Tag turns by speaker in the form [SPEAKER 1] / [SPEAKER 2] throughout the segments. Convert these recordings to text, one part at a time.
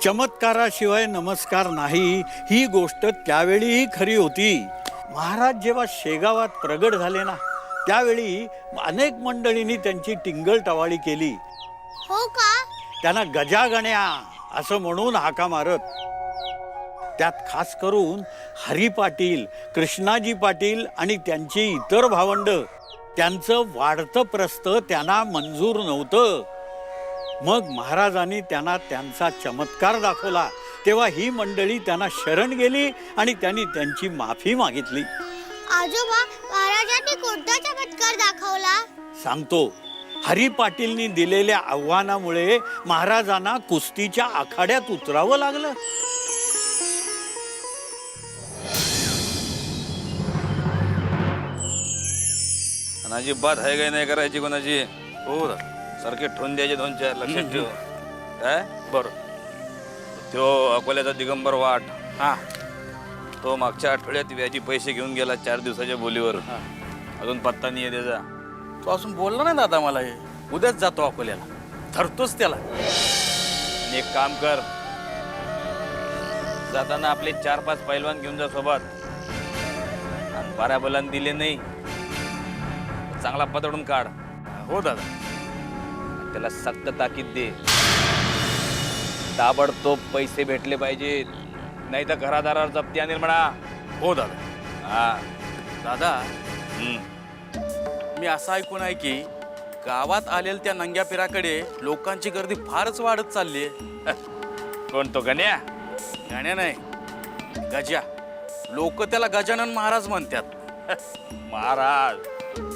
[SPEAKER 1] चमत्काराशिवाय नमस्कार नाही ही गोष्ट त्यावेळीही खरी होती. महाराज जेव्हा शेगावात प्रगट झाले ना, त्यावेळी अनेक मंडळींनी त्यांची टिंगल-टवाळी केली.
[SPEAKER 2] हो का?
[SPEAKER 1] त्यांना गजागण्या असं म्हणून हाका मारत. त्यात खास करून हरी पाटील, कृष्णाजी पाटील आणि त्यांची इतर भावंड, त्यांचं वाढतं प्रस्थ त्यांना मंजूर नव्हतं. मग महाराजांनी त्यांना त्यांचा चमत्कार दाखवला. तेव्हा ही मंडळी त्यांना शरण गेली आणि त्यांनी त्यांची माफी मागितली.
[SPEAKER 2] आजोबा, महाराजांनी कोणता चमत्कार दाखवला?
[SPEAKER 1] सांगतो. हरी पाटीलनी दिलेल्या आव्हानामुळे महाराजांना कुस्तीच्या आखाड्यात उतरावं लागलं.
[SPEAKER 3] अजिबात आहे काय नाही करायची कोणाची. हो सारखे ठोन द्यायचे 2-4 लक्षात ठेव. काय बरं. तो अकोल्याचा दिगंबर वाट, हा, तो मागच्या आठवड्यात व्याजी पैसे घेऊन गेला 4 दिवसाच्या बोलीवर. अजून पत्ता नाही आहे त्याचा.
[SPEAKER 4] तो अजून बोलला नाही दादा मला. हे उद्याच जातो अकोल्याला, धरतोच त्याला.
[SPEAKER 3] आणि एक काम कर, जाताना आपले 4-5 पैलवान घेऊन जा सोबत. आणि 12 बलान दिले नाही, चांगला पतडून काढ.
[SPEAKER 4] हो दादा.
[SPEAKER 3] त्याला सक्त ताकीद दे. ताबडतोब पैसे भेटले पाहिजेत, नाही तर घरादारावर जप्ती आणील म्हणा.
[SPEAKER 4] हो दादा.
[SPEAKER 3] हा
[SPEAKER 4] दादा, मी असं ऐकून आहे की गावात आलेल्या त्या नंग्या पिराकडे लोकांची गर्दी फारच वाढत चालली आहे.
[SPEAKER 3] कोण तो गण्या?
[SPEAKER 4] गाण्या नाही, गजा. लोक त्याला गजानन महाराज म्हणतात.
[SPEAKER 3] महाराज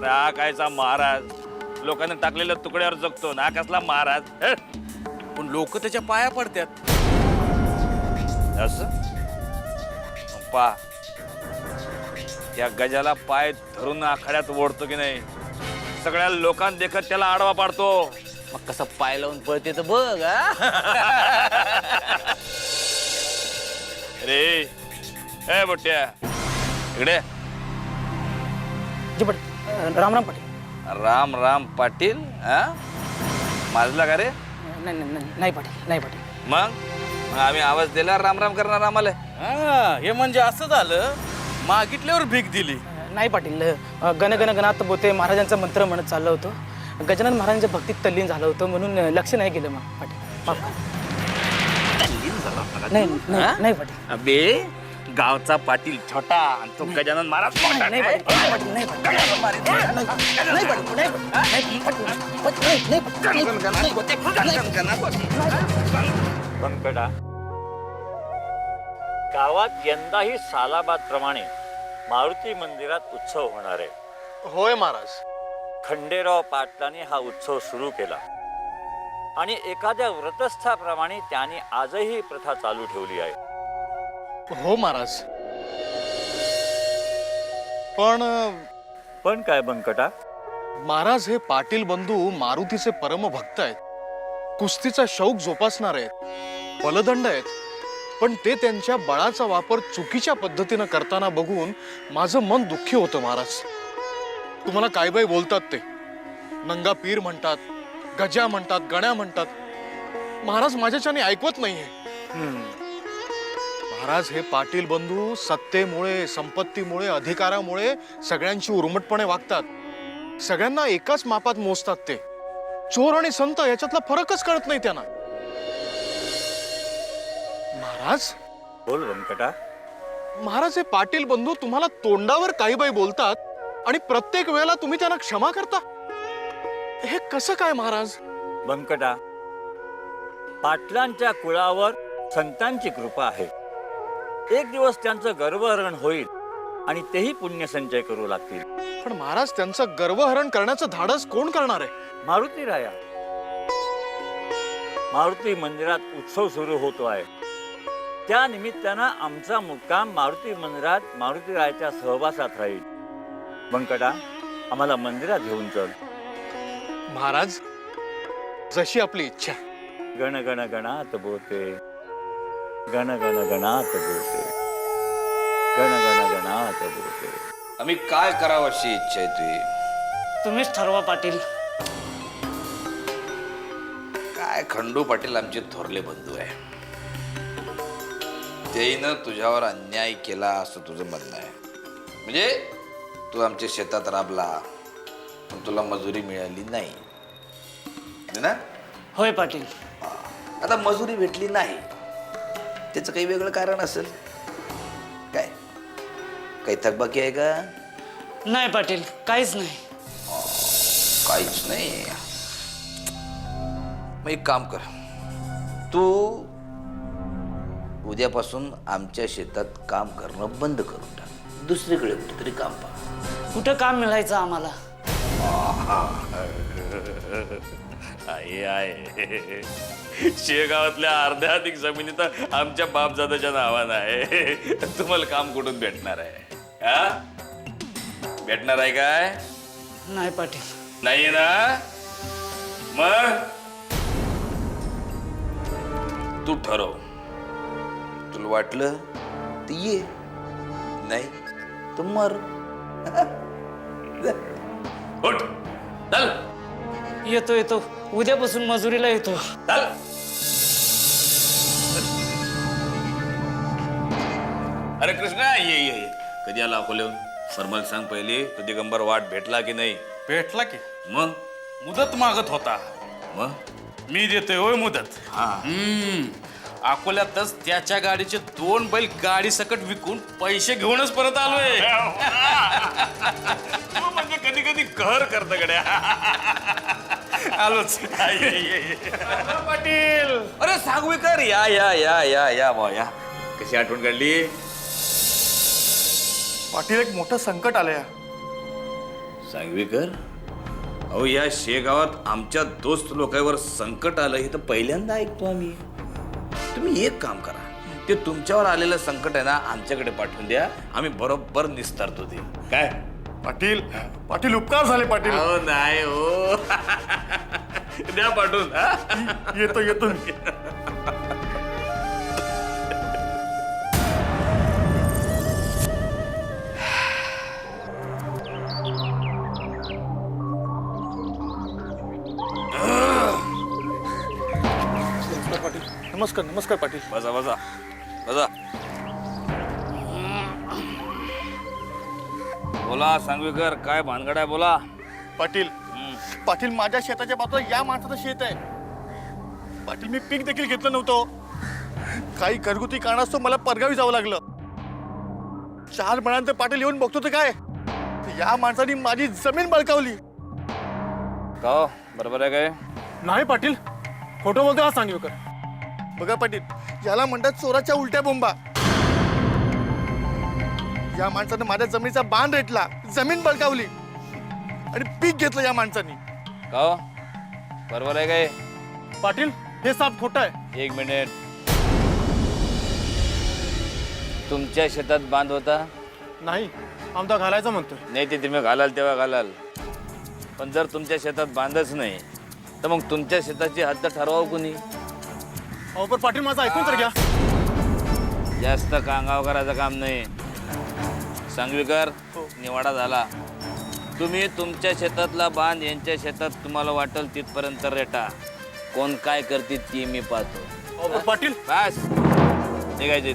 [SPEAKER 3] ना कायचा महाराज? लोकांनी टाकलेल्या तुकड्यावर जगतो ना, कसला महाराज?
[SPEAKER 4] पण लोक त्याच्या पाया पडतात.
[SPEAKER 3] असं पा, त्या गजाला पाय धरून आखाड्यात ओढतो की नाही, सगळ्या लोकांना देखत त्याला आडवा पाडतो.
[SPEAKER 5] मग कसं पाय लावून पळते तर बघ.
[SPEAKER 3] रे ए मोठ्या, इकडे.
[SPEAKER 5] राम राम पाटील.
[SPEAKER 3] राम राम पाटील? हा, माजला का रे?
[SPEAKER 5] नाही पाटील, नाही पाटील.
[SPEAKER 3] मग आम्ही आवाज दिला राम राम करणार आम्हाला?
[SPEAKER 4] हे म्हणजे असं झालं, मागितल्यावर भीक दिली.
[SPEAKER 5] नाही पाटील, गण गण गणात बोते महाराजांचा मंत्र म्हणत चाललं होतं. गजानन महाराजांच्या भक्तीत तल्लीन झालं होतं म्हणून लक्ष नाही गेलं. मग पाटील माफ करा. नाही नाही नाही पाटील.
[SPEAKER 3] अबे गावचा पाटील छोटा आणि तो गजानन महाराज मोठा.
[SPEAKER 5] नाही पाटील, नाही पाटील, नाही पाटील, नाही पाटील, नाही पाटील, नाही पाटील.
[SPEAKER 6] व्यंकटा, गावात यंदाही सालाबादप्रमाणे मारुती मंदिरात उत्सव होणार आहे.
[SPEAKER 7] होय महाराज.
[SPEAKER 6] खंडेराव पाटलांनी हा उत्सव सुरू केला आणि एखाद्या व्रतस्थाप्रमाणे त्यांनी आजही प्रथा चालू ठेवली आहे.
[SPEAKER 7] हो महाराज.
[SPEAKER 6] पण काय व्यंकटा?
[SPEAKER 7] महाराज, हे पाटील बंधू मारुतीचे परमभक्त आहेत, कुस्तीचा शौक जोपासणार आहेत, बलदंड आहेत. पण ते त्यांच्या बळाचा वापर चुकीच्या पद्धतीनं करताना बघून माझं मन दुःखी होतं महाराज. तुम्हाला काय बाई बोलतात ते, नंगा पीर म्हणतात, गजा म्हणतात, गण्या म्हणतात. महाराज माझ्याच्याने ऐकवत नाहीये. महाराज, हे पाटील बंधू सत्तेमुळे, संपत्तीमुळे, अधिकारामुळे सगळ्यांची उर्मटपणे वागतात. सगळ्यांना एकाच मापात मोजतात. ते चोर आणि संत याच्यातला फरकच कळत नाही त्यांना. महाराज,
[SPEAKER 6] बोल व्यंकटा.
[SPEAKER 7] महाराज, हे पाटील बंधू तुम्हाला तोंडावर काही बाई बोलतात आणि प्रत्येक वेळेला तुम्ही त्यांना क्षमा करता. हे कसं काय महाराज?
[SPEAKER 6] व्यंकटा, पाटलांच्या कुळावर संतांची कृपा आहे. एक दिवस त्यांचं गर्वहरण होईल आणि तेही पुण्यसंचय करू लागतील.
[SPEAKER 7] पण महाराज, त्यांचं गर्वहरण करण्याचं धाडस कोण करणार आहे?
[SPEAKER 6] मारुती राया. मारुती मंदिरात उत्सव सुरू होतो आहे. त्या निमित्तानं आमचा मुक्काम मारुती मंदिरात मारुती रायाच्या सहवासात राहील. व्यंकटा, आम्हाला मंदिरात घेऊन चल.
[SPEAKER 7] महाराज, जशी आपली इच्छा.
[SPEAKER 6] गण गण गणात बोते, गण गण गणात बोते, गण गण गणात बोते.
[SPEAKER 3] आम्ही काय करावं अशी इच्छा आहे तुझी?
[SPEAKER 5] तुम्हीच ठरवा पाटील.
[SPEAKER 3] काय खंडू पाटील आमचे थोरले बंधू आहे. त्याईनं तुझ्यावर अन्याय केला असं तुझं म्हणणं आहे. म्हणजे तू आमच्या शेतात राबला पण तुला मजुरी मिळाली नाही है ना.
[SPEAKER 5] होय पाटील.
[SPEAKER 3] आता मजुरी भेटली नाही त्याचं काही वेगळं कारण असेल काय. काही थकबाकी आहे का.
[SPEAKER 5] नाही पाटील, काहीच नाही.
[SPEAKER 3] काहीच नाही. मग एक काम कर, तू उद्यापासून आमच्या शेतात काम करणं बंद करून टाक. दुसरीकडे कुठेतरी काम पहा.
[SPEAKER 5] कुठं काम मिळायचं आम्हाला.
[SPEAKER 3] आहे शेगावातल्या अर्ध्याधिक जमिनी तर आमच्या बापजादाच्या नावानं आहे. तुम्हाला काम कुठून भेटणार आहे. हा भेटणार आहे काय.
[SPEAKER 5] नाही पाटील.
[SPEAKER 3] नाही ना. मग तू ठरव. तुला वाटलं तर ये, नाही तर मर. उठ चल
[SPEAKER 5] येतो येतो, उद्यापासून मजुरीला येतो.
[SPEAKER 3] चल. अरे कृष्णा ये ये ये. कधी आला अकोल्याहून फरमाल सांग पहिले. तो दिगंबर वाट भेटला की नाही.
[SPEAKER 4] भेटला की
[SPEAKER 3] मग
[SPEAKER 4] मुदत मागत होता.
[SPEAKER 3] मग
[SPEAKER 4] मी देतोय होय मुदत. अकोल्यातच त्याच्या गाडीचे 2 बैल गाडी सकट विकून पैसे घेऊनच परत आलोय.
[SPEAKER 3] तू म्हणजे कधी कधी कहर करत गड्या.
[SPEAKER 4] आलोच.
[SPEAKER 3] पाटील. अरे सांगवीकर या या या या या भाऊ या. कशी आठवण काढली.
[SPEAKER 7] पाटील एक मोठं संकट आलंय.
[SPEAKER 3] सांगवीकर अहो या शेगावात आमच्या दोस्त लोकांवर संकट आलं हे तर पहिल्यांदा ऐकतो आम्ही. तुम्ही एक काम करा, ते तुमच्यावर आलेलं संकट आहे ना आमच्याकडे पाठवून द्या. आम्ही बरोबर निस्तारतो ते. काय
[SPEAKER 7] पाटील पाटील उपकार झाले पाटील.
[SPEAKER 3] हो नाही हो. द्या पाठवून.
[SPEAKER 7] येतो येतो. नमस्कार नमस्कार पाटील.
[SPEAKER 3] बसा बसा बसा. बोला सांगवीकर काय भानगड आहे बोला.
[SPEAKER 7] पाटील पाटील माझ्या शेताच्या बाजूला या माणसाचं शेत आहे. पाटील मी पीक देखील घेतलं नव्हतं. काही घरगुती कारणास्तव मला परगावी जावं लागलं. 4 महिन्यानंतर पाटील येऊन बघतो तर काय या माणसाने माझी जमीन बळकावली.
[SPEAKER 3] का हो, बरोबर आहे काय.
[SPEAKER 7] नाही पाटील खोटं बोलतो हा सांगवीकर. बघा पाटील याला म्हणतात चोराच्या उलट्या बोंबा. या माणसानं माझ्या जमिनीचा बांध रेटला, जमीन बळकावली आणि पीक घेतलं या माणसाने.
[SPEAKER 3] का हो, बरोबर आहे काय.
[SPEAKER 7] पाटील हे साफ खोटं आहे.
[SPEAKER 3] एक मिनिट. तुमच्या शेतात बांध होता.
[SPEAKER 7] नाही आमदा घालायचं म्हणतोय.
[SPEAKER 3] नाही ते तुम्ही घालाल तेव्हा घालाल. पण जर तुमच्या शेतात बांधच नाही तर मग तुमच्या शेताची हद्द ठरवावं कुणी.
[SPEAKER 7] अहो पण पाटील माझं ऐकून तर घ्या.
[SPEAKER 3] जास्त कांगाव करायचं काम नाही. सांगवीकर निवाडा झाला. तुम्ही तुमच्या शेतातला बांध यांच्या शेतात तुम्हाला वाटेल तिथपर्यंत रेटा. कोण काय करते ती मी पाहतो.
[SPEAKER 7] अहो पण पाटील
[SPEAKER 3] बस निघायचे.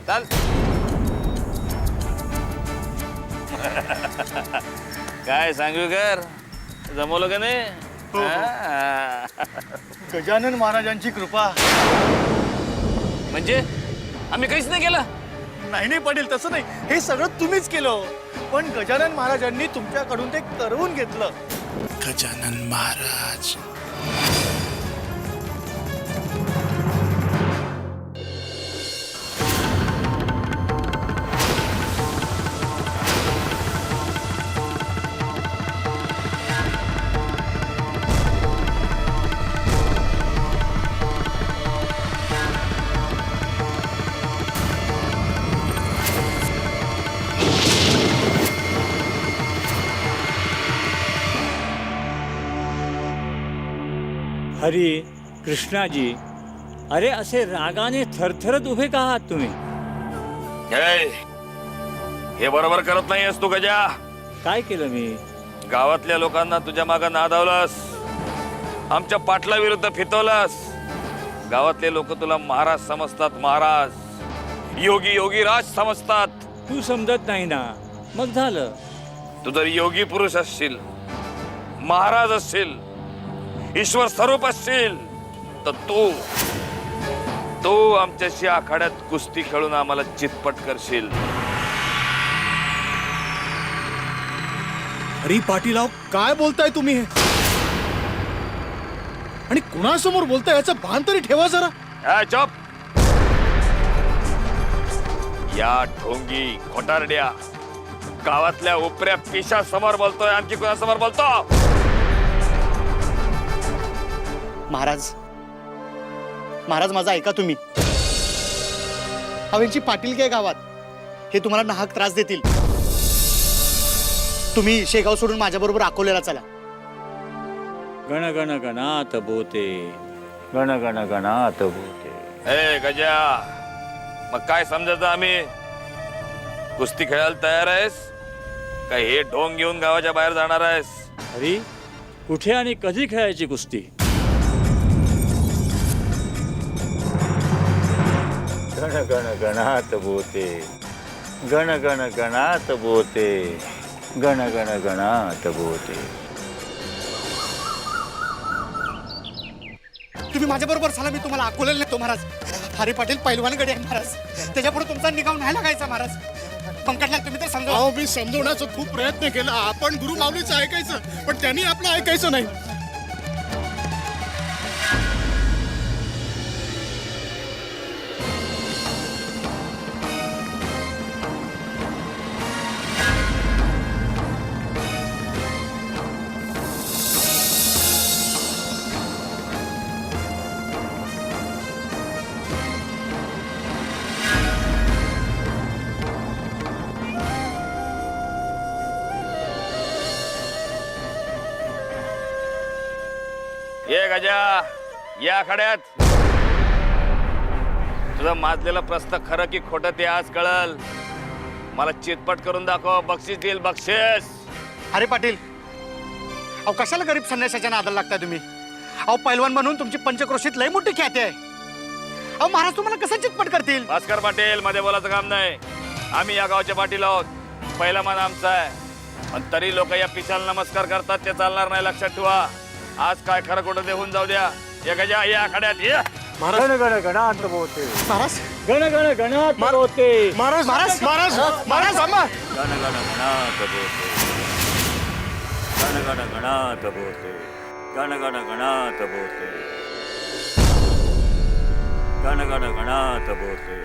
[SPEAKER 3] चाल. काय सांगवीकर जमवलं का नाही. हा.
[SPEAKER 7] गजानन महाराजांची कृपा.
[SPEAKER 3] म्हणजे आम्ही काहीच नाही केलं.
[SPEAKER 7] नाही नाही पाटील तसं नाही. हे सगळं तुम्हीच केलं. पण गजानन महाराजांनी तुमच्याकडून ते करवून घेतलं.
[SPEAKER 8] गजानन महाराज.
[SPEAKER 6] हरी कृष्णाजी अरे असे रागाने थरथरत उभे का आहात तुम्ही.
[SPEAKER 3] हे बरोबर करत नाहीयेस तू गजा.
[SPEAKER 6] काय केलं मी.
[SPEAKER 3] गावातल्या लोकांना तुझ्या मागं नादावलास. आमच्या पाटला विरुद्ध फितवलास. गावातले लोक तुला महाराज समजतात महाराज. योगी योगी राज समजतात.
[SPEAKER 6] तू समजत नाही ना, मग झालं.
[SPEAKER 3] तू जर योगी पुरुष असशील, महाराज असशील, ईश्वर स्वरूप असशील, तर तू आमच्याशी आखाड्यात कुस्ती खेळून आम्हाला चितपट करशील.
[SPEAKER 7] अरे पाटील, काय बोलताय तुम्ही हे? आणि कुणासमोर बोलताय याचं भान तरी ठेवा जरा.
[SPEAKER 3] चुप. या ढोंगी खोटारड्या गावातल्या उपऱ्या पिशा समोर बोलतोय, आणखी कुणासमोर बोलतो?
[SPEAKER 9] महाराज, महाराज माझा ऐका तुम्ही. हवेची पाटील काय गावात, हे तुम्हाला नाहक त्रास देतील. तुम्ही शेगाव सोडून माझ्या बरोबर अकोल्याला चला.
[SPEAKER 6] गण गण गणात बोते, गण गण गणात बोते.
[SPEAKER 3] ए गजा, मग काय समजायचं आम्ही? कुस्ती खेळायला तयार आहेस का हे ढोंग घेऊन गावाच्या बाहेर जाणार आहेस?
[SPEAKER 6] अरे कुठे आणि कधी खेळायची कुस्ती? गण गण गणात बोते, गण गण गणात बोते, गण गण गणात बोते.
[SPEAKER 9] तुम्ही माझ्या बरोबर चला, मी तुम्हाला अकोल्याला नेतो महाराज. हरी पाटील पैलवान गडी आहे महाराज, त्याच्यापुढे तुमचा निगाव नाही लागायचा महाराज. पंकजला तुम्ही तर समजा.
[SPEAKER 7] अहो, मी समजवण्याचा खूप प्रयत्न केला. आपण गुरु माऊलीचं ऐकायचं, पण त्यांनी आपलं ऐकायचं नाही.
[SPEAKER 3] ये गजा, या आखाड्यात. तुझं माजलेलं प्रस्थ खरं की खोटं ते आज कळल. मला चितपट करून दाखव, बक्षीस देईल, बक्षीस.
[SPEAKER 9] अरे पाटील, अहो कशाला गरीब संन्यासाच्या नादाला लागताय तुम्ही? अहो पैलवान म्हणून तुमची पंचक्रोशीत लय मोठी ख्याती आहे. अहो महाराज तुम्हाला कसं चितपट करतील?
[SPEAKER 3] भास्कर पाटील, मध्ये बोलायचं काम नाही. आम्ही या गावचे पाटील आहोत, पहिला मान आमचा आहे. पण तरी लोक या पिशाला नमस्कार करतात, ते चालणार नाही, लक्षात ठेवा. आज काय खरं खोटं देऊन जाऊ द्या. ये गजा, या आखाड्यात ये.
[SPEAKER 6] गण गण गणात बोते,
[SPEAKER 9] महाराज,
[SPEAKER 6] गण गण गणात बोते,
[SPEAKER 7] महाराज, महाराज, महाराज, महाराज, थांबा.
[SPEAKER 6] गण गण गणात बोते, गण गण गणात बोते, गण गण गणात बोते, गण गण गणात बोते.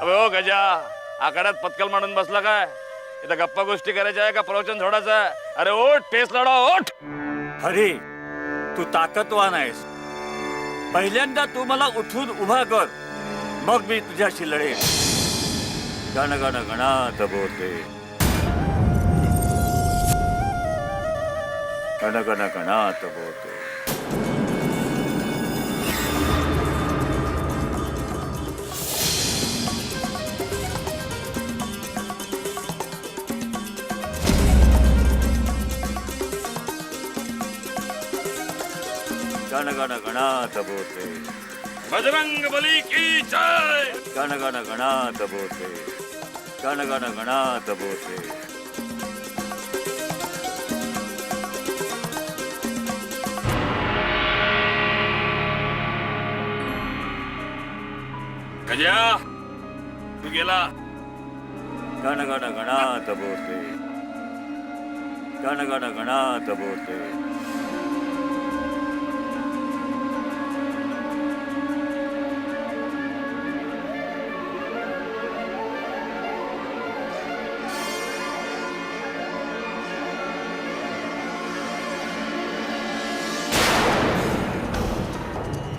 [SPEAKER 3] अबे ओ गजा, आखाड्यात पत्कल मांडून बसला काय? इथं गप्पा गोष्टी करायच्या आहे का प्रवचन सोडायचं आहे? अरे ओठ, पेस लढा, ओठ.
[SPEAKER 6] हरी, तू ताकदवान आहेस. पहिल्यांदा तू मला उठून उभा कर, मग मी तुझ्याशी लढेन. गण गण गणात बोते, गण गण गणात बोते. गण गण गणात बोते,
[SPEAKER 3] बजरंग बली की जय.
[SPEAKER 6] गण गण गणात बोते, गण गण गणात बोते.
[SPEAKER 3] गजा, तू गेला.
[SPEAKER 6] गण गण गणात बोते, गण गण गणात बोते.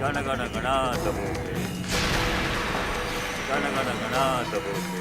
[SPEAKER 6] गण गण गणात बोते, गण गण गणात बोते.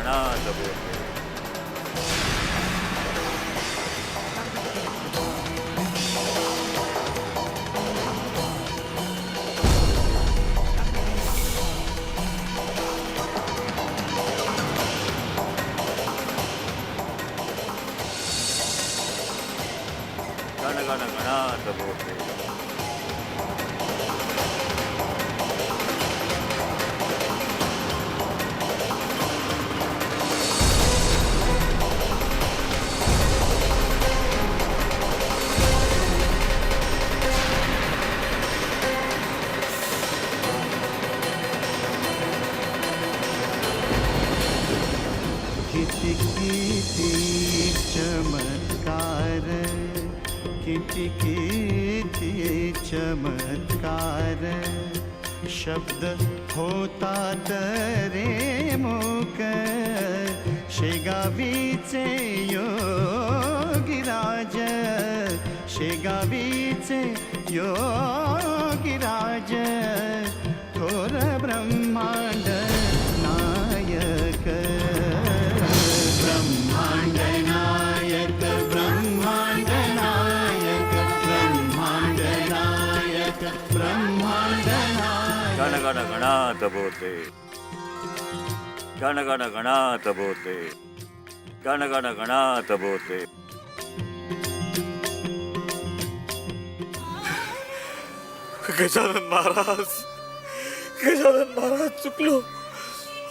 [SPEAKER 6] गणात बोते. गण गण गणात बोते.
[SPEAKER 8] किती किती चमत्कार, किती किती चमत्कार, शब्द होतात रे मूक, शेगावीचे योगीराज, शेगावीचे योगीराज, थोर ब्रह्मांड नायक, ब्रह्मांड नायक, ब्रह्मांड नायक, ब्रह्मांड नायक, ब्रह्मांड नायक.
[SPEAKER 6] गण गण गणात बोते. गण गण गणात बोते. गण गण गणात बोते.
[SPEAKER 3] गजानन महाराज, गजानन महाराज, चुकलो.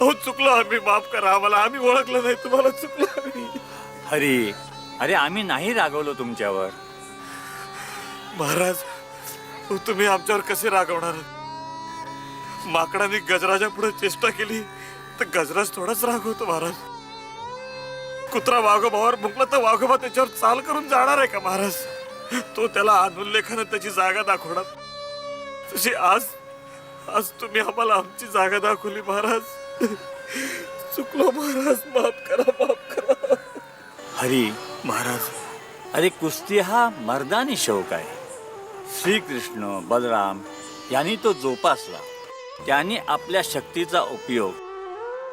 [SPEAKER 3] हो चुकलो आम्ही, माफ करा आम्हाला, आम्ही ओळखलं नाही तुम्हाला, चुकलो आम्ही.
[SPEAKER 6] हरी, अरे आम्ही नाही रागवलो तुमच्यावर.
[SPEAKER 3] महाराज, हो तुम्ही आमच्यावर कसे रागवणार? माकडाने गजराच्या पुढे चेष्टा केली तर गजराज थोडाच रागवतो महाराज. कुत्रा वाघोबावर भुंकला तर वाघोबा त्याच्यावर चाल करून जाणार आहे का महाराज? तो त्याला अनुल्लेखानं त्याची जागा दाखवणार. तशी आज तुम्ही आम्हाला आमची जागा दाखवली महाराज. चुकलो महाराज, माफ करा, माफ करा.
[SPEAKER 6] हरी महाराज, अरे कुस्ती हा मर्दानी शौक आहे. श्रीकृष्ण बलराम यांनी तो जोपासला. त्यांनी आपल्या शक्तीचा उपयोग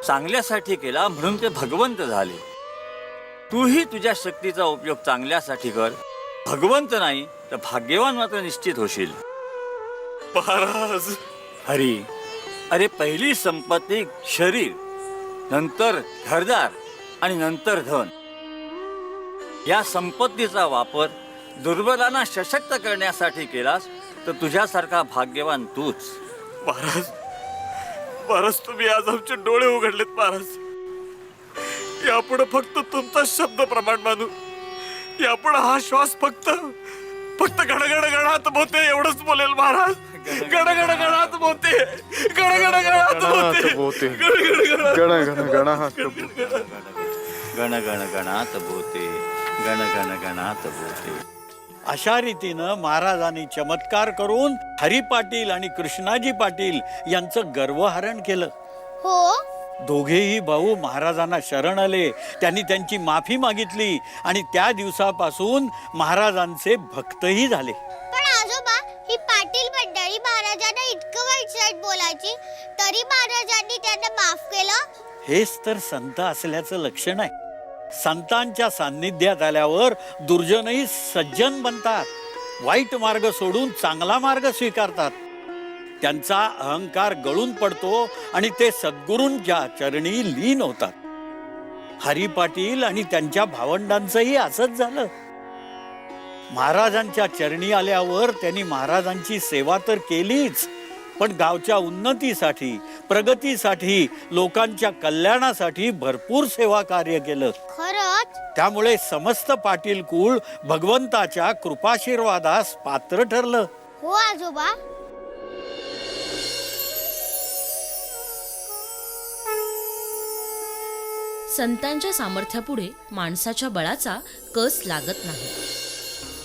[SPEAKER 6] चांगल्यासाठी केला म्हणून ते भगवंत झाले. तूही तुझ्या शक्तीचा उपयोग चांगल्यासाठी कर. भगवंत नाही तर भाग्यवान मात्र निश्चित होशील.
[SPEAKER 3] महाराज,
[SPEAKER 6] हरी, अरे पहिली संपत्ती शरीर, नंतर घरदार आणि नंतर धन. या संपत्तीचा वापर दुर्बलांना सशक्त करण्यासाठी केलास तर तुझ्यासारखा भाग्यवान तूच.
[SPEAKER 3] महाराज, महाराज तुम्ही आज आमचे डोळे उघडलेत महाराज. यापुढे फक्त तुमचा शब्द प्रमाण मानू. यापुढे हा श्वास फक्त गणगण गणात बोते एवढंच बोलेल महाराज. गणगण गणात बोते, गणगण गणात बोते,
[SPEAKER 7] गण गण गणात
[SPEAKER 6] गण गण गणात बोते, गण गण गणात बोते.
[SPEAKER 1] अशा रीतीनं महाराजांनी चमत्कार करून हरी पाटील आणि कृष्णाजी पाटील यांचं गर्वहरण केलं.
[SPEAKER 2] हो,
[SPEAKER 1] दोघेही भाऊ महाराजांना शरण आले. त्यांनी त्यांची माफी मागितली आणि त्या दिवसापासून महाराजांचे भक्तही झाले.
[SPEAKER 2] पण आजोबा, ही पाटील मंडळी महाराजांना इतकं वाईट बोलायची तरी महाराजांनी त्यांना माफ केलं.
[SPEAKER 1] हेच तर संत असल्याचं लक्षण आहे. संतांच्या सान्निध्यात आल्यावर दुर्जनही सज्जन बनतात, वाईट मार्ग सोडून चांगला मार्ग स्वीकारतात. त्यांचा अहंकार गळून पडतो आणि ते सद्गुरूंच्या चरणी लीन होतात. हरी पाटील आणि त्यांच्या भावंडांचंही असंच झालं. महाराजांच्या चरणी आल्यावर त्यांनी महाराजांची सेवा तर केलीच, पण गावच्या उन्नतीसाठी, प्रगतीसाठी, लोकांच्या कल्याणासाठी भरपूर सेवा कार्य केलं.
[SPEAKER 2] खरंच?
[SPEAKER 1] त्यामुळे समस्त पाटील कुळ भगवंताच्या कृपाशीर्वादास पात्र ठरलं.
[SPEAKER 2] हो आजोबा.
[SPEAKER 10] संतांच्या सामर्थ्यापुढे माणसाच्या बळाचा कस लागत नाही.